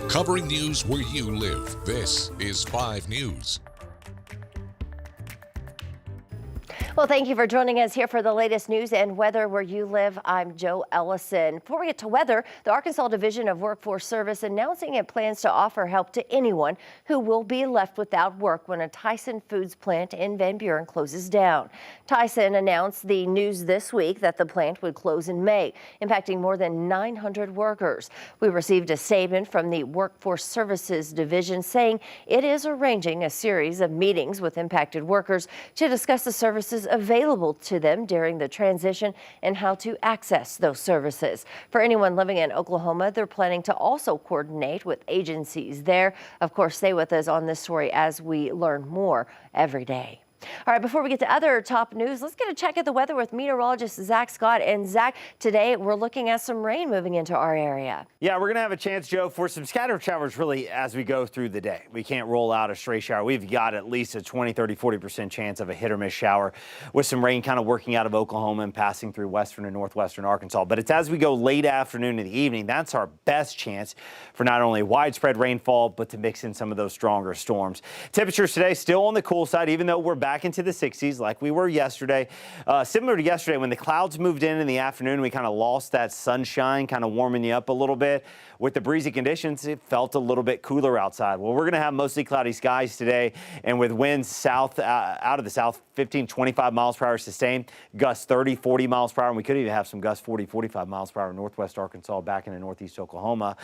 Covering news where you live. This is 5 News. Well, thank you for joining us here for the latest news and weather where you live. I'm Joe Ellison. Before we get to weather, the Arkansas Division of Workforce Service announcing it plans to offer help to anyone who will be left without work when a Tyson Foods plant in Van Buren closes down. Tyson announced the news this week that the plant would close in May, impacting more than 900 workers. We received a statement from the Workforce Services Division saying it is arranging a series of meetings with impacted workers to discuss the services available to them during the transition and how to access those services. For anyone living in Oklahoma, they're planning to also coordinate with agencies there. Of course, stay with us on this story as we learn more every day. All right, before we get to other top news, let's get a check at the weather with meteorologist Zach Scott. And Zach, today we're looking at some rain moving into our area. Yeah, we're going to have a chance, Joe, for some scattered showers really as we go through the day. We can't roll out a stray shower. We've got at least a 20, 30, 40% chance of a hit or miss shower with some rain kind of working out of Oklahoma and passing through western and northwestern Arkansas. But it's as we go late afternoon to the evening, that's our best chance for not only widespread rainfall, but to mix in some of those stronger storms. Temperatures today still on the cool side, even though we're back into the 60s like we were yesterday. Similar to yesterday when the clouds moved in the afternoon, we kind of lost that sunshine, kind of warming you up a little bit. With the breezy conditions, it felt a little bit cooler outside. Well, we're going to have mostly cloudy skies today, and with winds south out of the south, 15, 25 miles per hour sustained, gusts 30, 40 miles per hour, and we could even have some gusts 40, 45 miles per hour in northwest Arkansas back into northeast Oklahoma.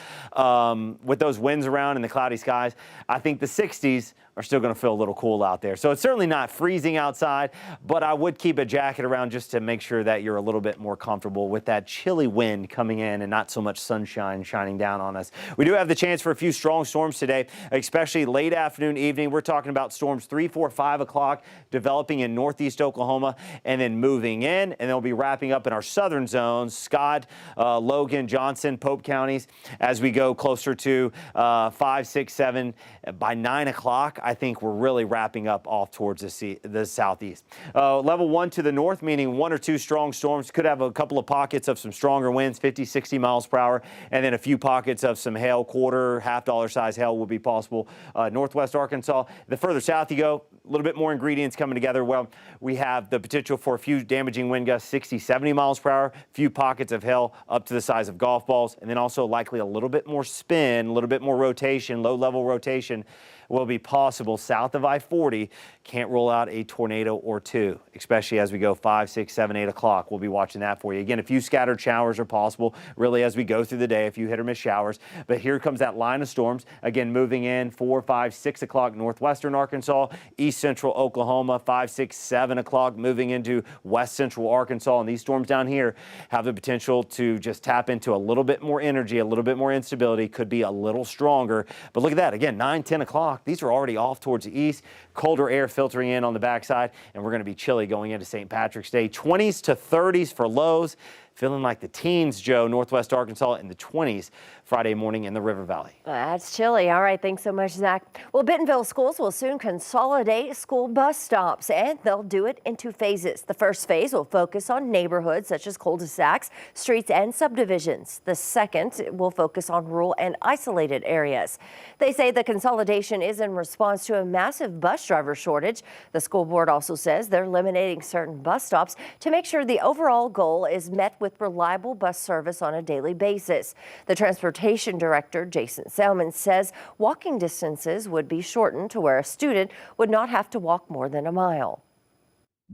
With those winds around and the cloudy skies, I think the 60s are still going to feel a little cool out there. So it's certainly not freezing outside, but I would keep a jacket around just to make sure that you're a little bit more comfortable with that chilly wind coming in and not so much sunshine shining down on us. We do have the chance for a few strong storms today, especially late afternoon, evening. We're talking about storms 3, 4, 5 o'clock developing in northeast Oklahoma and then moving in, and they'll be wrapping up in our southern zones, Scott, Logan, Johnson, Pope counties as we go closer to 5, 6, 7. By 9 o'clock, I think we're really wrapping up off towards the southeast. Level 1 to the north, meaning 1 or 2 strong storms. Could have a couple of pockets of some stronger winds, 50, 60 miles per hour, and then a few pockets of some hail, quarter, $half size hail will be possible. Northwest Arkansas. The further south you go, a little bit more ingredients coming together. Well, we have the potential for a few damaging wind gusts, 60, 70 miles per hour, a few pockets of hail up to the size of golf balls, and then also likely a little bit more spin, a little bit more rotation, low-level rotation will be possible south of I-40. Can't rule out a tornado or two, especially as we go 5, 6, 7, 8 o'clock. We'll be watching that for you. Again, a few scattered showers are possible really as we go through the day, a few hit or miss showers. But here comes that line of storms. Again, moving in 4, 5, 6 o'clock northwestern Arkansas, east central Oklahoma, 5, 6, 7 o'clock moving into west central Arkansas. And these storms down here have the potential to just tap into a little bit more energy, a little bit more instability, could be a little stronger. But look at that. Again, 9, 10 o'clock. These are already off towards the east. Colder air filtering in on the backside, and we're going to be chilly going into St. Patrick's Day. 20s to 30s for lows. Feeling like the teens, Joe, northwest Arkansas in the 20s Friday morning in the River Valley. That's chilly. All right. Thanks so much, Zach. Well, Bentonville schools will soon consolidate school bus stops, and they'll do it in 2 phases. The first phase will focus on neighborhoods such as cul-de-sacs, streets, and subdivisions. The second will focus on rural and isolated areas. They say the consolidation is in response to a massive bus driver shortage. The school board also says they're eliminating certain bus stops to make sure the overall goal is met with reliable bus service on a daily basis. The transportation director, Jason Salmon, says walking distances would be shortened to where a student would not have to walk more than a mile.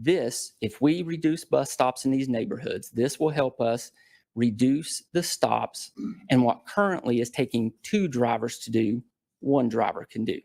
If we reduce bus stops in these neighborhoods, this will help us reduce the stops, and what currently is taking 2 drivers to do, 1 driver can do.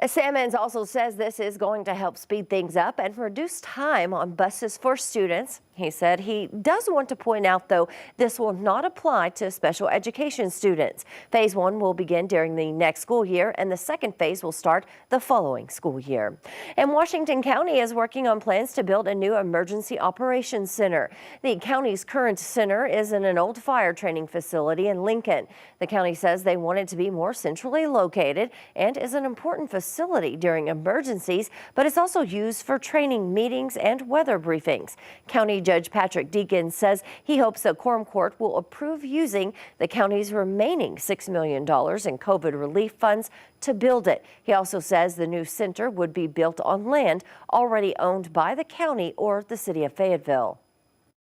Salmons also says this is going to help speed things up and reduce time on buses for students. He said he does want to point out, though, this will not apply to special education students. Phase 1 will begin during the next school year, and the second phase will start the following school year. And Washington County is working on plans to build a new emergency operations center. The county's current center is in an old fire training facility in Lincoln. The county says they want it to be more centrally located and is an important facility during emergencies, but it's also used for training, meetings, and weather briefings. County Judge Patrick Deacon says he hopes the Quorum Court will approve using the county's remaining $6 million in COVID relief funds to build it. He also says the new center would be built on land already owned by the county or the city of Fayetteville.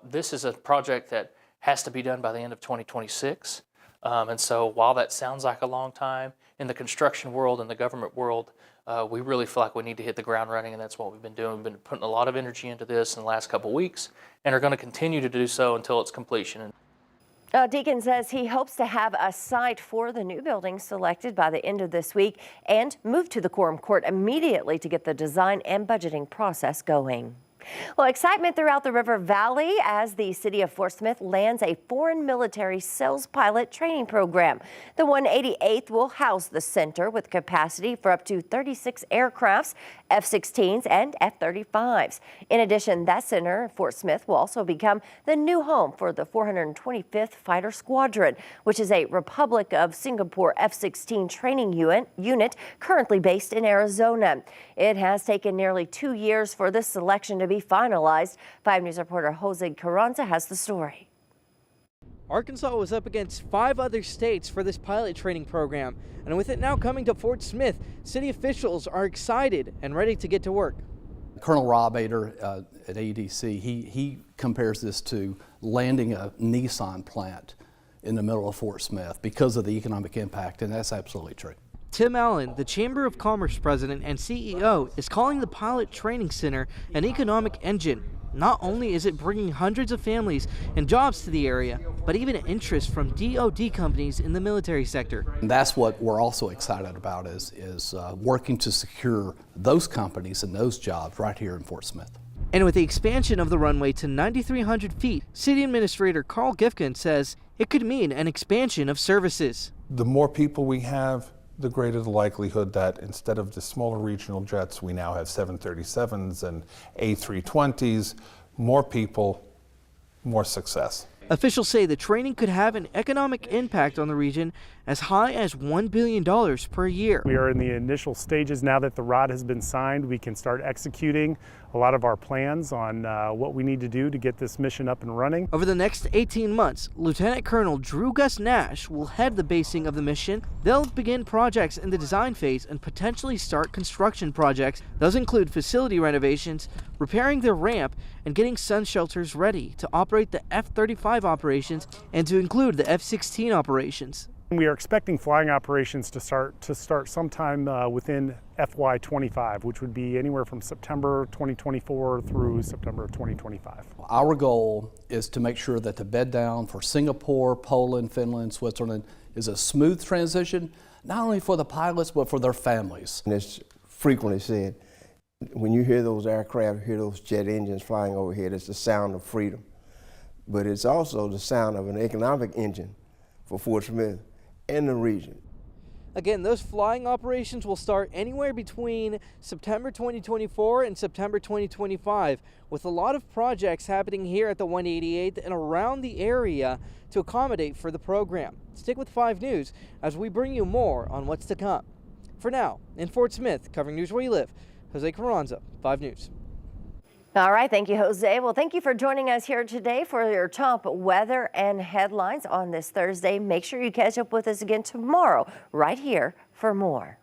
This is a project that has to be done by the end of 2026. And so while that sounds like a long time, in the construction world and the government world, we really feel like we need to hit the ground running, and that's what we've been doing. We've been putting a lot of energy into this in the last couple of weeks and are going to continue to do so until its completion. Deacon says he hopes to have a site for the new building selected by the end of this week and move to the Quorum Court immediately to get the design and budgeting process going. Well, excitement throughout the River Valley as the city of Fort Smith lands a foreign military sales pilot training program. The 188th will house the center with capacity for up to 36 aircrafts, F-16s and F-35s. In addition, that center, Fort Smith, will also become the new home for the 425th Fighter Squadron, which is a Republic of Singapore F-16 training unit currently based in Arizona. It has taken nearly 2 years for this selection to be finalized. 5 News reporter Jose Carranza has the story. Arkansas was up against 5 other states for this pilot training program, and with it now coming to Fort Smith, city officials are excited and ready to get to work. Colonel Rob Ader at ADC, he compares this to landing a Nissan plant in the middle of Fort Smith because of the economic impact, and that's absolutely true. Tim Allen, the Chamber of Commerce president and CEO, is calling the Pilot Training Center an economic engine. Not only is it bringing hundreds of families and jobs to the area, but even interest from DoD companies in the military sector. And that's what we're also excited about is working to secure those companies and those jobs right here in Fort Smith. And with the expansion of the runway to 9,300 feet, City Administrator Carl Gifkin says it could mean an expansion of services. The more people we have, the greater the likelihood that instead of the smaller regional jets, we now have 737s and A320s. More people, more success. Officials say the training could have an economic impact on the region as high as $1 billion per year. We are in the initial stages now that the ROD has been signed. We can start executing a lot of our plans on what we need to do to get this mission up and running. Over the next 18 months, Lieutenant Colonel Drew Gus Nash will head the basing of the mission. They'll begin projects in the design phase and potentially start construction projects. Those include facility renovations, repairing their ramp, and getting sun shelters ready to operate the F-35 operations and to include the F-16 operations. We are expecting flying operations to start sometime within FY25, which would be anywhere from September 2024 through September 2025. Our goal is to make sure that the bed down for Singapore, Poland, Finland, Switzerland is a smooth transition, not only for the pilots, but for their families. And it's frequently said, when you hear those aircraft, hear those jet engines flying overhead, it's the sound of freedom. But it's also the sound of an economic engine for Fort Smith and the region. Again, those flying operations will start anywhere between September 2024 and September 2025, with a lot of projects happening here at the 188th and around the area to accommodate for the program. Stick with 5 News as we bring you more on what's to come. For now, in Fort Smith, covering news where you live, Jose Carranza, 5 News. All right, thank you, Jose. Well, thank you for joining us here today for your top weather and headlines on this Thursday. Make sure you catch up with us again tomorrow right here for more.